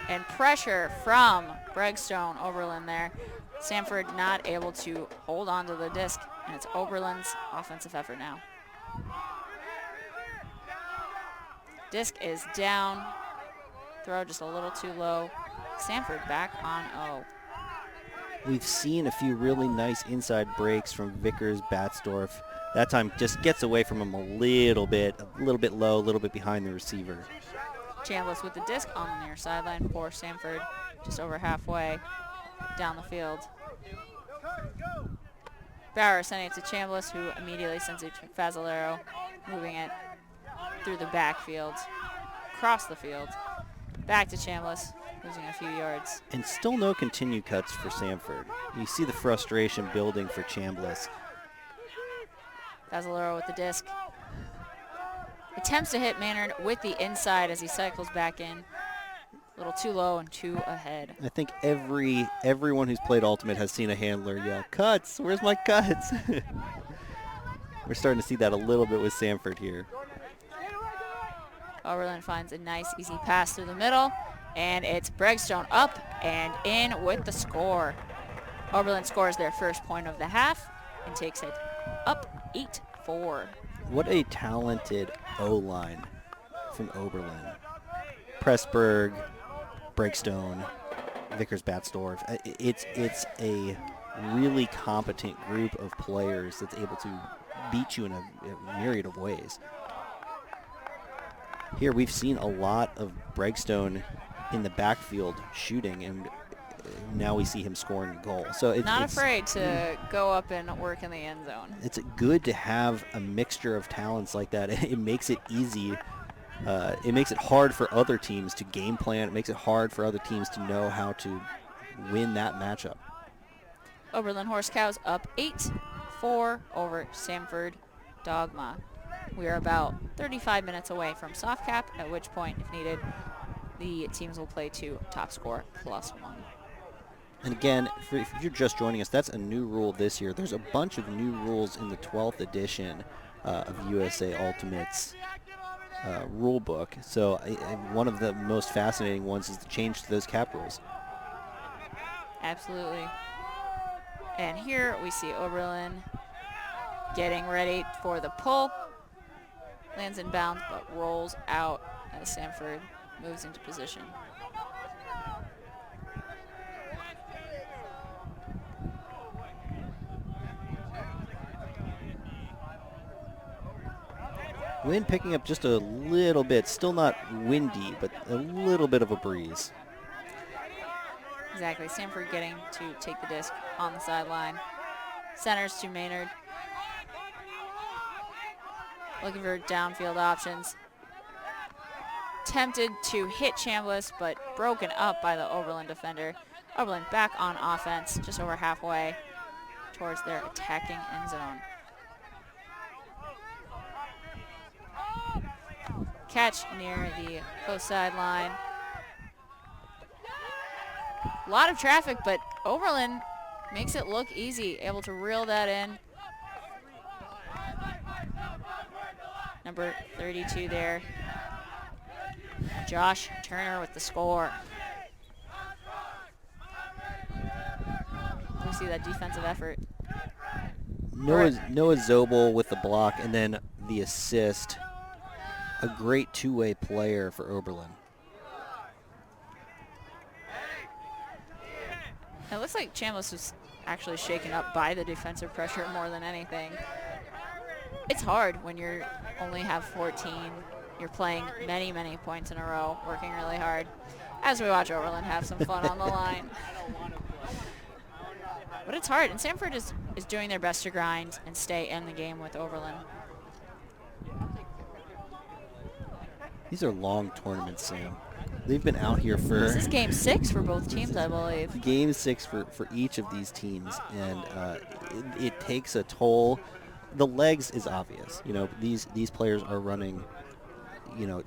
And pressure from Breakstone, Oberlin there. Samford not able to hold on to the disc, and it's Oberlin's offensive effort now. Disc is down. Throw just a little too low. Samford back on O. We've seen a few really nice inside breaks from Vickers, Batzdorf. That time just gets away from him a little bit low, a little bit behind the receiver. Chambliss with the disc on the near sideline for Samford, just over halfway down the field. Bauer sending it to Chambliss, who immediately sends it to Fazzolero, moving it through the backfield, across the field, back to Chambliss, losing a few yards. And still no continue cuts for Samford. You see the frustration building for Chambliss. Fazzolero with the disc. Attempts to hit Maynard with the inside as he cycles back in. A little too low and too ahead. I think everyone who's played Ultimate has seen a handler yell, "Cuts! Where's my cuts?" We're starting to see that a little bit with Samford here. Oberlin finds a nice, easy pass through the middle, and it's Breakstone up and in with the score. Oberlin scores their first point of the half and takes it up 8-4. What a talented O-line from Oberlin. Pressburg, Breakstone, Vickers, Batzdorf. It's a really competent group of players that's able to beat you in a myriad of ways. Here we've seen a lot of Breakstone in the backfield shooting, and now we see him scoring a goal. So it's not afraid to go up and work in the end zone. It's good to have a mixture of talents like that. It makes it easy. It makes it hard for other teams to game plan. It makes it hard for other teams to know how to win that matchup. Oberlin Horse Cows up 8-4 over Samford Dogma. We are about 35 minutes away from soft cap, at which point, if needed, the teams will play to top score +1. And again, if you're just joining us, that's a new rule this year. There's a bunch of new rules in the 12th edition of USA Ultimate's rule book. So one of the most fascinating ones is the change to those cap rules. Absolutely. And here we see Oberlin getting ready for the pull. Lands in bounds, but rolls out as Samford moves into position. Wind picking up just a little bit, still not windy, but a little bit of a breeze. Exactly, Samford getting to take the disc on the sideline. Centers to Maynard. Looking for downfield options. Tempted to hit Chambliss, but broken up by the Oberlin defender. Oberlin back on offense, just over halfway towards their attacking end zone. Catch near the post sideline. A lot of traffic, but Oberlin makes it look easy, able to reel that in. Number 32 there. Josh Turner with the score. see that defensive effort. Noah Zobel with the block and then the assist. A great two-way player for Oberlin. It looks like Chambliss was actually shaken up by the defensive pressure more than anything. It's hard when you only have 14. You're playing many, many points in a row, working really hard. As we watch Oberlin have some fun on the line. But it's hard, and Samford is doing their best to grind and stay in the game with Oberlin. These are long tournaments, Sam. They've been out here for... This is game 6 for both teams, I believe. Game 6 for each of these teams, and it takes a toll. The legs is obvious. You know, these players are running, you know,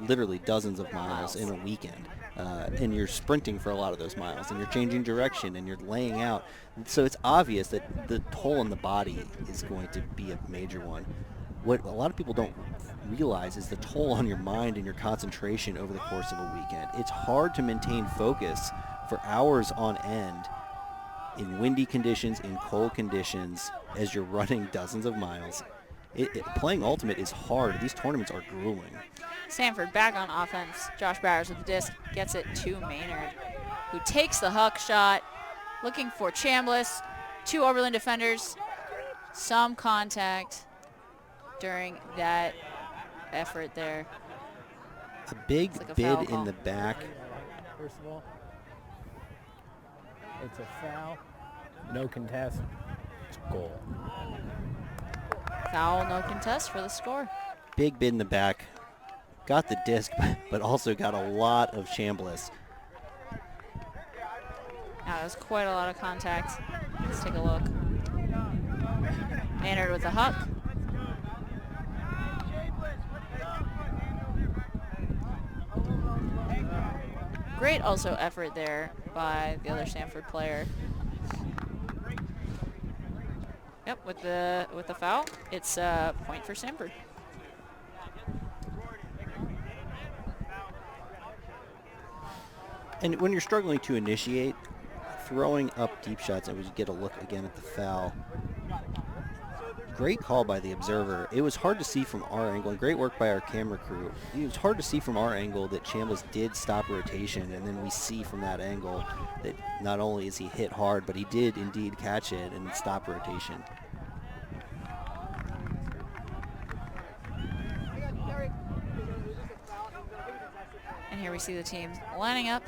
literally dozens of miles in a weekend. And you're sprinting for a lot of those miles, and you're changing direction, and you're laying out. So it's obvious that the toll on the body is going to be a major one. What a lot of people don't realize is the toll on your mind and your concentration over the course of a weekend. It's hard to maintain focus for hours on end in windy conditions, in cold conditions, as you're running dozens of miles. Playing Ultimate is hard. These tournaments are grueling. Samford back on offense. Josh Bowers with the disc, gets it to Maynard, who takes the huck shot, looking for Chambliss. 2 Oberlin defenders. Some contact during that effort there. A big like a bid foul call in the back. First of all, it's a foul. No contest. Goal. Foul, no contest for the score. Big bid in the back. Got the disc, but also got a lot of Chambliss. That was quite a lot of contact. Let's take a look. Maynard with the huck. Great also effort there by the other Samford player. Yep, with the foul, it's a point for Samford. And when you're struggling to initiate, throwing up deep shots, and we get a look again at the foul. Great call by the observer. It was hard to see from our angle, and great work by our camera crew. It was hard to see from our angle that Chambliss did stop rotation, and then we see from that angle that not only is he hit hard, but he did indeed catch it and stop rotation. And here we see the teams lining up,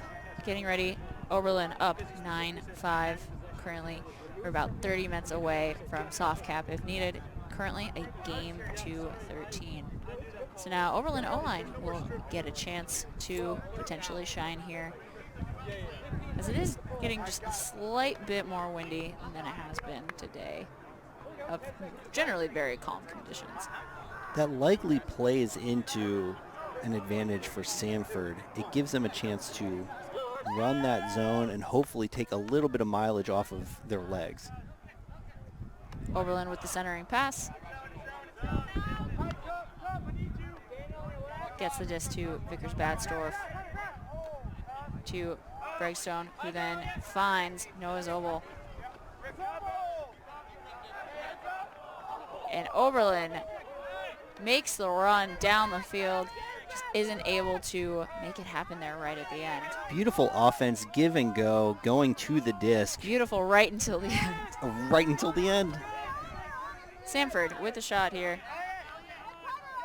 getting ready. Oberlin up 9-5 currently. We're about 30 minutes away from soft cap if needed. Currently a game to 13. So now Oberlin O-line will get a chance to potentially shine here, as it is getting just a slight bit more windy than it has been today, of generally very calm conditions. That likely plays into an advantage for Samford. It gives them a chance to run that zone and hopefully take a little bit of mileage off of their legs. Oberlin with the centering pass. Gets the disc to Vickers-Badstorff, to Bregstone, who then finds Noah Zobel. And Oberlin makes the run down the field, just isn't able to make it happen there right at the end. Beautiful offense, give and go, going to the disc. Beautiful right until the end. Right until the end. Samford with the shot here.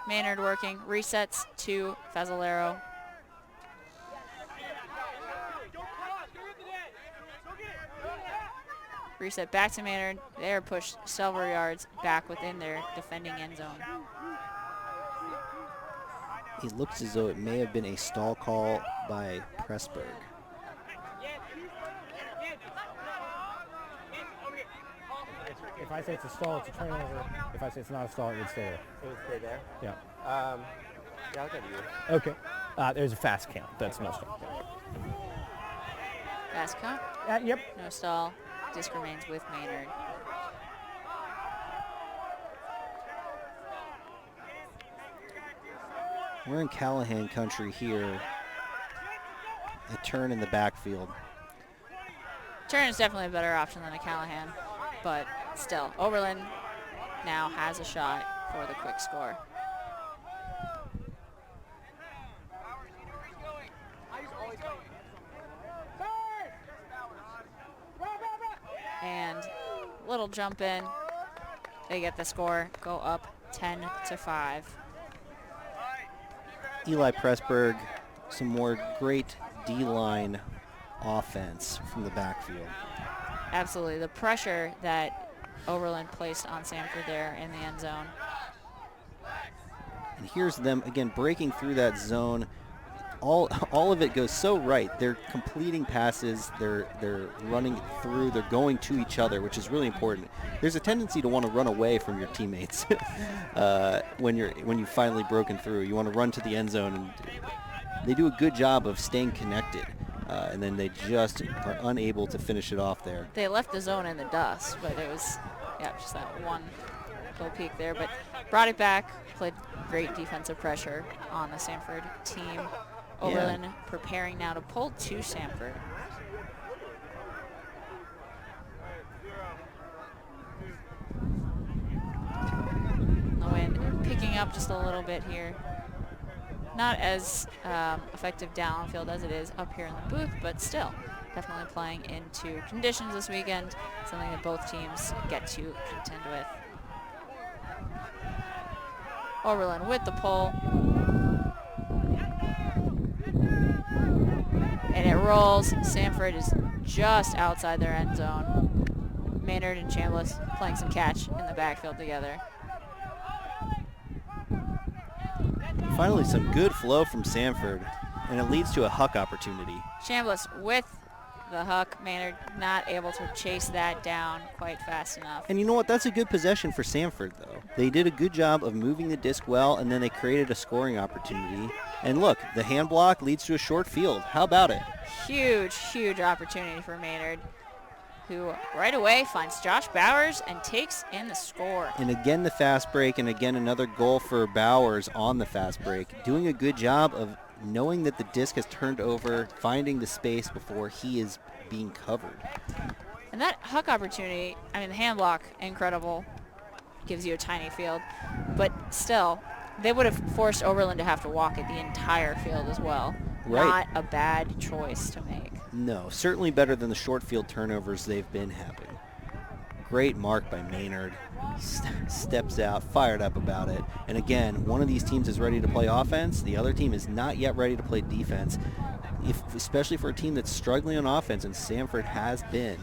Maynard working, resets to Fazzolero. Reset back to Maynard. They are pushed several yards back within their defending end zone. It looks as though it may have been a stall call by Pressburg. If I say it's a stall, it's a turnover. If I say it's not a stall, it would stay there. It would stay there? Yeah. Yeah, I'll give you. Okay. There's a fast count. That's no stall. Fast count. Yep. No stall. Disc remains with Maynard. We're in Callahan country here. A turn in the backfield. Turn is definitely a better option than a Callahan, but still, Oberlin now has a shot for the quick score. And little jump in. They get the score, go up 10-5. Eli Pressburg, some more great D-line offense from the backfield. Absolutely. The pressure that Oberlin placed on Samford there in the end zone. And here's them, again, breaking through that zone. All of it goes so right. They're completing passes. They're running through. They're going to each other, which is really important. There's a tendency to want to run away from your teammates when you've finally broken through. You want to run to the end zone, and they do a good job of staying connected, and then they just are unable to finish it off there. They left the zone in the dust, but it was, just that one little peek there. But brought it back, played great defensive pressure on the Samford team. Oberlin preparing now to pull to Samford. The wind picking up just a little bit here. Not as effective downfield as it is up here in the booth, but still definitely playing into conditions this weekend, something that both teams get to contend with. Oberlin with the pull. And it rolls. Samford is just outside their end zone. Maynard and Chambliss playing some catch in the backfield together. Finally, some good flow from Samford, and it leads to a huck opportunity. Chambliss with the huck. Maynard not able to chase that down quite fast enough. And you know what? That's a good possession for Samford, though. They did a good job of moving the disc well, and then they created a scoring opportunity. And look, the hand block leads to a short field. How about it? Huge, huge opportunity for Maynard, who right away finds Josh Bowers and takes in the score. And again, the fast break, and again, another goal for Bowers on the fast break. Doing a good job of knowing that the disc has turned over, finding the space before he is being covered. And that huck opportunity, I mean, the hand block, incredible. Gives you a tiny field. But still, they would have forced Oberlin to have to walk it the entire field as well. Right. Not a bad choice to make. No, certainly better than the short field turnovers they've been having. Great mark by Maynard. Steps out, fired up about it. And again, one of these teams is ready to play offense. The other team is not yet ready to play defense. Especially for a team that's struggling on offense, and Samford has been.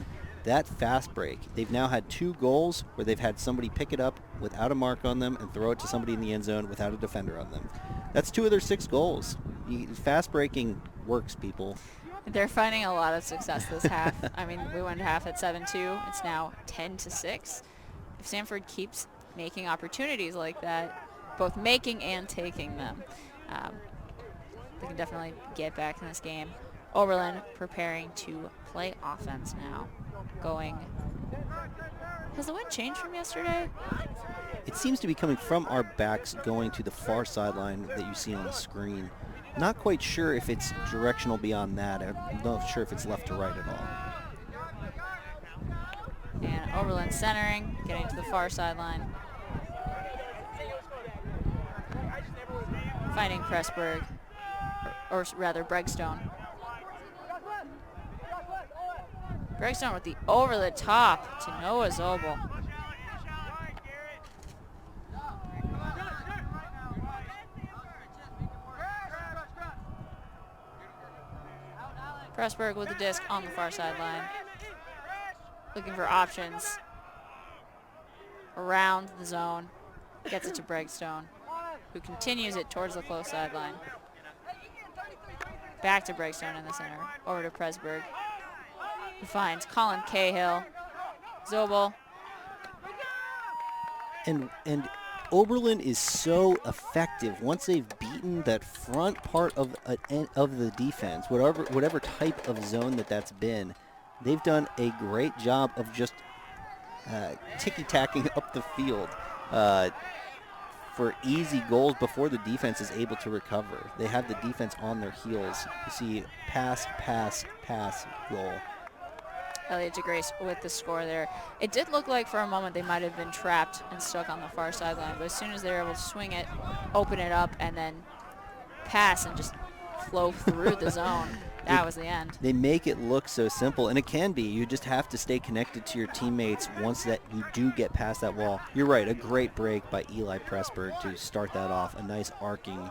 That fast break, they've now had 2 goals where they've had somebody pick it up without a mark on them and throw it to somebody in the end zone without a defender on them. That's 2 of their 6 goals. Fast breaking works, people. They're finding a lot of success this half. I mean, we went half at 7-2. It's now 10-6. If Samford keeps making opportunities like that, both making and taking them, they can definitely get back in this game. Oberlin preparing to play offense now. Has the wind changed from yesterday? It seems to be coming from our backs going to the far sideline that you see on the screen. Not quite sure if it's directional beyond that. I'm not sure if it's left to right at all. And Oberlin centering, getting to the far sideline. Finding Pressburg, or rather Bregstone. Bregstone with the over the top to Noah Zobel. Pressburg with the disc on the far sideline. Looking for options around the zone. Gets it to Bregstone, who continues it towards the close sideline. Back to Bregstone in the center. Over to Pressburg, who finds Colin Cahill. Zobel. And Oberlin is so effective once they've beaten that front part of the defense, whatever type of zone that's been. They've done a great job of just ticky-tacking up the field for easy goals before the defense is able to recover. They have the defense on their heels. You see pass, pass, pass, goal. Elliot DeGrace with the score there. It did look like for a moment they might have been trapped and stuck on the far sideline, but as soon as they were able to swing it, open it up, and then pass and just flow through the zone, that was the end. They make it look so simple, and it can be. You just have to stay connected to your teammates once that you do get past that wall. You're right, a great break by Eli Pressburg to start that off. A nice arcing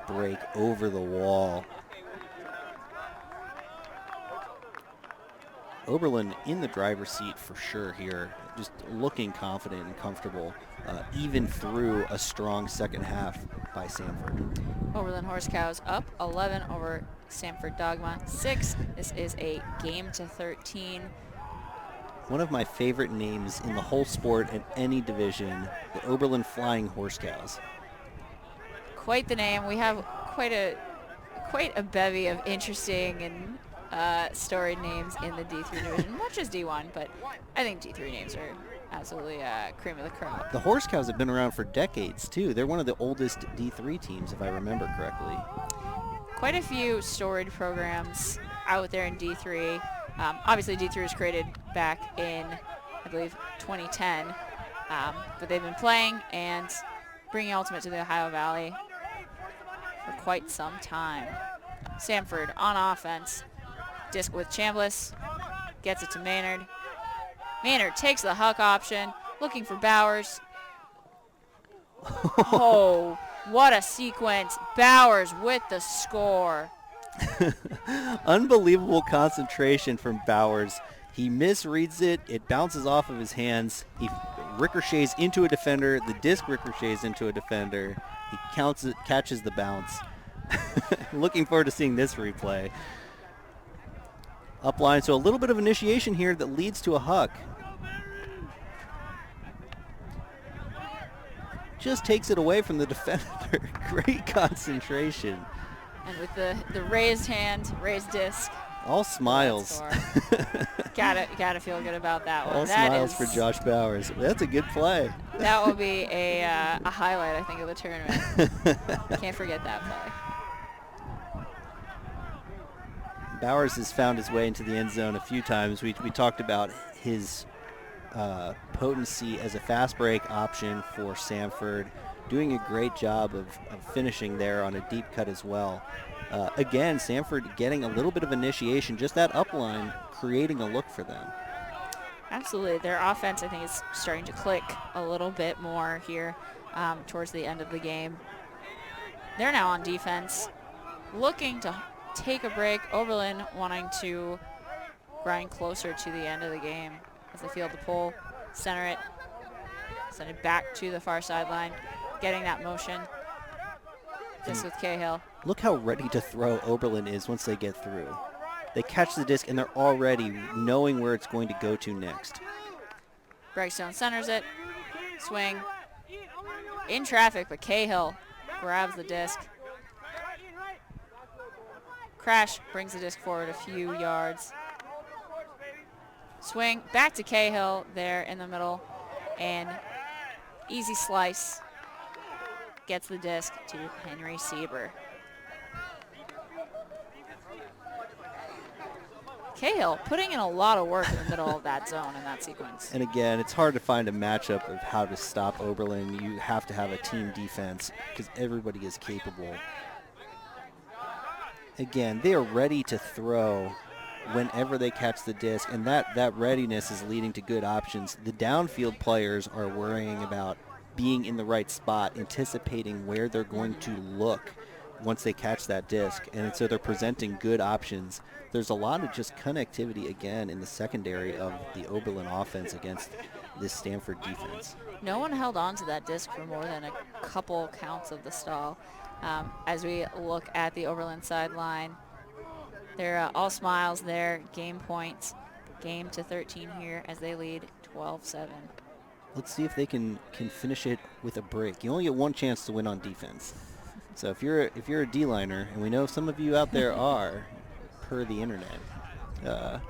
break over the wall. Oberlin in the driver's seat for sure here, just looking confident and comfortable, even through a strong second half by Samford. Oberlin Horse Cows up 11 over Samford Dogma 6. This is a game to 13. One of my favorite names in the whole sport in any division, the Oberlin Flying Horse Cows. Quite the name. We have quite a bevy of interesting and storied names in the D3 division, much as D1, but I think D3 names are absolutely cream of the crop. The Horse Cows have been around for decades, too. They're one of the oldest D3 teams, if I remember correctly. Quite a few storied programs out there in D3. Obviously, D3 was created back in, I believe, 2010, but they've been playing and bringing Ultimate to the Ohio Valley for quite some time. Samford on offense. Disc with Chambliss, gets it to Maynard. Maynard takes the huck option, looking for Bowers. Oh, what a sequence. Bowers with the score. Unbelievable concentration from Bowers. He misreads it. It bounces off of his hands. He ricochets into a defender. The disc ricochets into a defender. He counts it, catches the bounce. Looking forward to seeing this replay. Upline, so a little bit of initiation here that leads to a huck. Just takes it away from the defender. Great concentration. And with the raised hand, raised disc. All smiles. Gotta feel good about that one. All smiles for Josh Bowers. That's a good play. That will be a highlight, I think, of the tournament. Can't forget that play. Bowers has found his way into the end zone a few times. We talked about his potency as a fast break option for Samford, doing a great job of finishing there on a deep cut as well. Again, Samford getting a little bit of initiation, just that upline creating a look for them. Absolutely. Their offense, I think, is starting to click a little bit more here towards the end of the game. They're now on defense, looking to take a break. Oberlin wanting to grind closer to the end of the game as they field the pole, center it, send it back to the far sideline, getting that motion. This with Cahill. Look how ready to throw Oberlin is once they get through. They catch the disc and they're already knowing where it's going to go to next. Bregstone centers it, swing, in traffic, but Cahill grabs the disc. Crash brings the disc forward a few yards. Swing back to Cahill there in the middle, and easy slice gets the disc to Henry Sieber. Cahill putting in a lot of work in the middle of that zone in that sequence. And again, it's hard to find a matchup of how to stop Oberlin. You have to have a team defense because everybody is capable. Again, they are ready to throw whenever they catch the disc, and that readiness is leading to good options. The downfield players are worrying about being in the right spot, anticipating where they're going to look once they catch that disc, and so they're presenting good options. There's a lot of just connectivity, again, in the secondary of the Oberlin offense against this Stanford defense. No one held on to that disc for more than a couple counts of the stall. As we look at the Oberlin sideline, they're all smiles there, game points, game to 13 here as they lead 12-7. Let's see if they can finish it with a break. You only get one chance to win on defense. So if you're a D-liner, and we know some of you out there are, per the internet,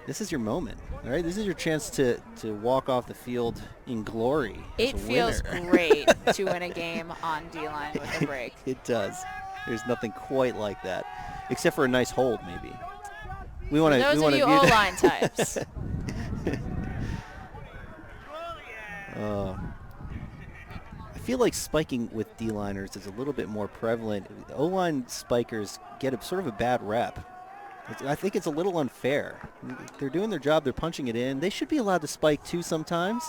this is your moment, all right? This is your chance to walk off the field in glory. It feels great to win a game on D-line with a break. It does. There's nothing quite like that, except for a nice hold, maybe. We want to. Those we of want you to O-line types. I feel like spiking with D-liners is a little bit more prevalent. O-line spikers get sort of a bad rep. I think it's a little unfair. They're doing their job. They're punching it in. They should be allowed to spike too sometimes.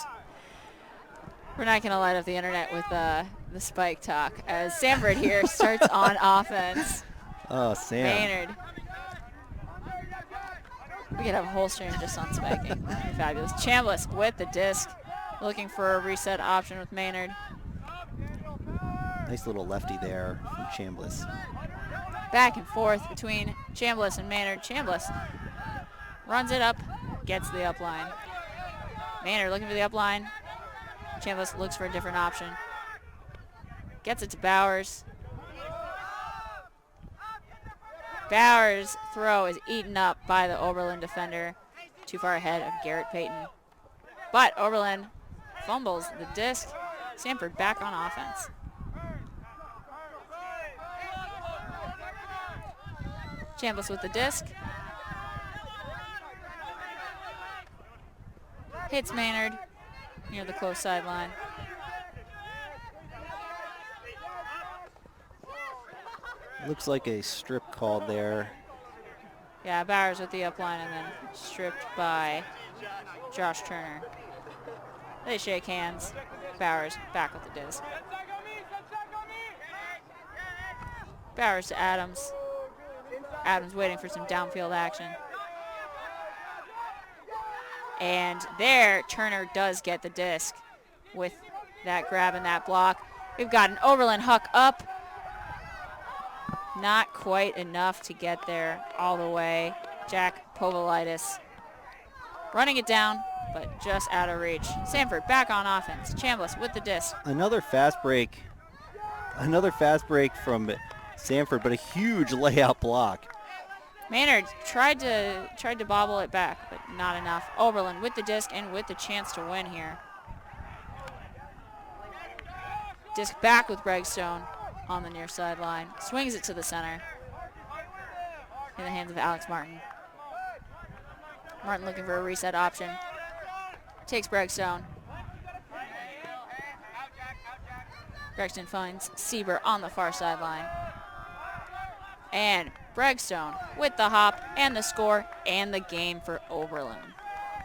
We're not going to light up the internet with the spike talk as Samford here starts on offense. Oh, Sam. Maynard. We could have a whole stream just on spiking. Fabulous. Chambliss with the disc, looking for a reset option with Maynard. Nice little lefty there from Chambliss. Back and forth between Chambliss and Maynard. Chambliss runs it up, gets the upline. Maynard looking for the upline. Chambliss looks for a different option. Gets it to Bowers. Bowers' throw is eaten up by the Oberlin defender. Too far ahead of Garrett Payton. But Oberlin fumbles the disc. Samford back on offense. Chambliss with the disc. Hits Maynard near the close sideline. Looks like a strip called there. Yeah, Bowers with the upline and then stripped by Josh Turner. They shake hands. Bowers back with the disc. Bowers to Adams. Adams waiting for some downfield action. And there, Turner does get the disc with that grab and that block. We've got an Oberlin huck up. Not quite enough to get there all the way. Jack Povolitis running it down, but just out of reach. Samford back on offense. Chambliss with the disc. Another fast break. Another fast break from Samford, but a huge layout block. Maynard tried to bobble it back, but not enough. Oberlin with the disc and with the chance to win here. Disc back with Bregstone on the near sideline. Swings it to the center. In the hands of Alex Martin. Martin looking for a reset option. Takes Bregstone. Bregstone finds Sieber on the far sideline. And Bregstone with the hop and the score and the game for Oberlin.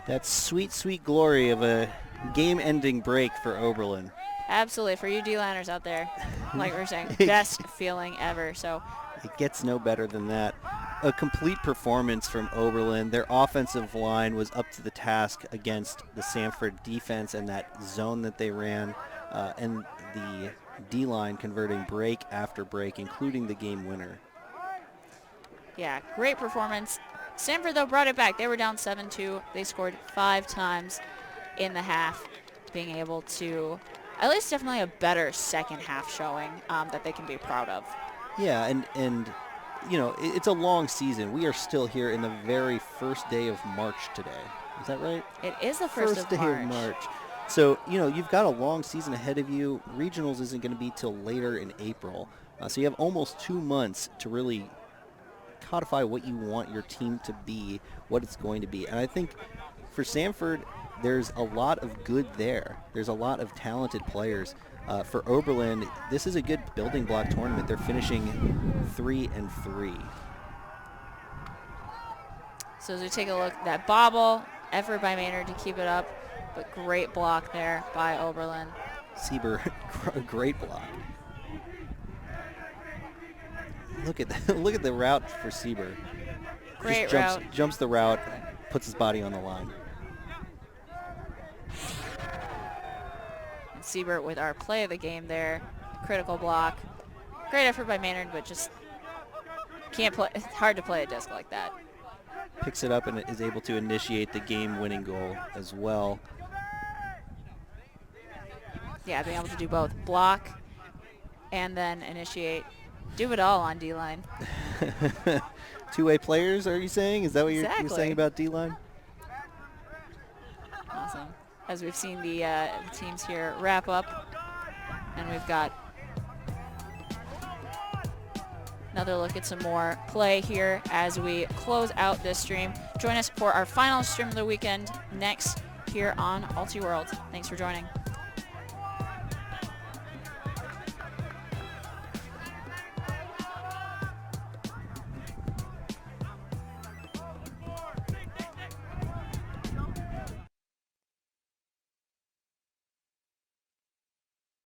That sweet, sweet glory of a game-ending break for Oberlin. Absolutely. For you D-liners out there, like we were saying, best feeling ever. So it gets no better than that. A complete performance from Oberlin. Their offensive line was up to the task against the Samford defense and that zone that they ran, and the D-line converting break after break, including the game winner. yeah, great performance. Samford, though, brought it back. They were down 7-2. They scored 5 times in the half, being able to at least definitely a better second half showing that they can be proud of. Yeah, and you know, it's a long season. We are still here in the very first day of March today. Is that right? It is the first day of March. So, you know, you've got a long season ahead of you. Regionals isn't going to be till later in April. So you have almost 2 months to really codify what you want your team to be, what it's going to be. And I think for Samford, there's a lot of good there. There's a lot of talented players. For Oberlin, this is a good building block tournament. They're finishing 3-3. So as we take a look, that bobble, effort by Maynard to keep it up, but great block there by Oberlin. Sieber, great block. Look at the route for Sieber. Great Just route. jumps the route, puts his body on the line. And Sieber with our play of the game there. Critical block. Great effort by Maynard, but just can't play. It's hard to play a disc like that. Picks it up and is able to initiate the game-winning goal as well. Yeah, being able to do both. Block and then initiate. Do it all on D-line. Two-way players, are you saying? Is that what you're Exactly. saying about D-line? Awesome. As we've seen the teams here wrap up, and we've got another look at some more play here as we close out this stream. Join us for our final stream of the weekend next here on Ulti World. Thanks for joining.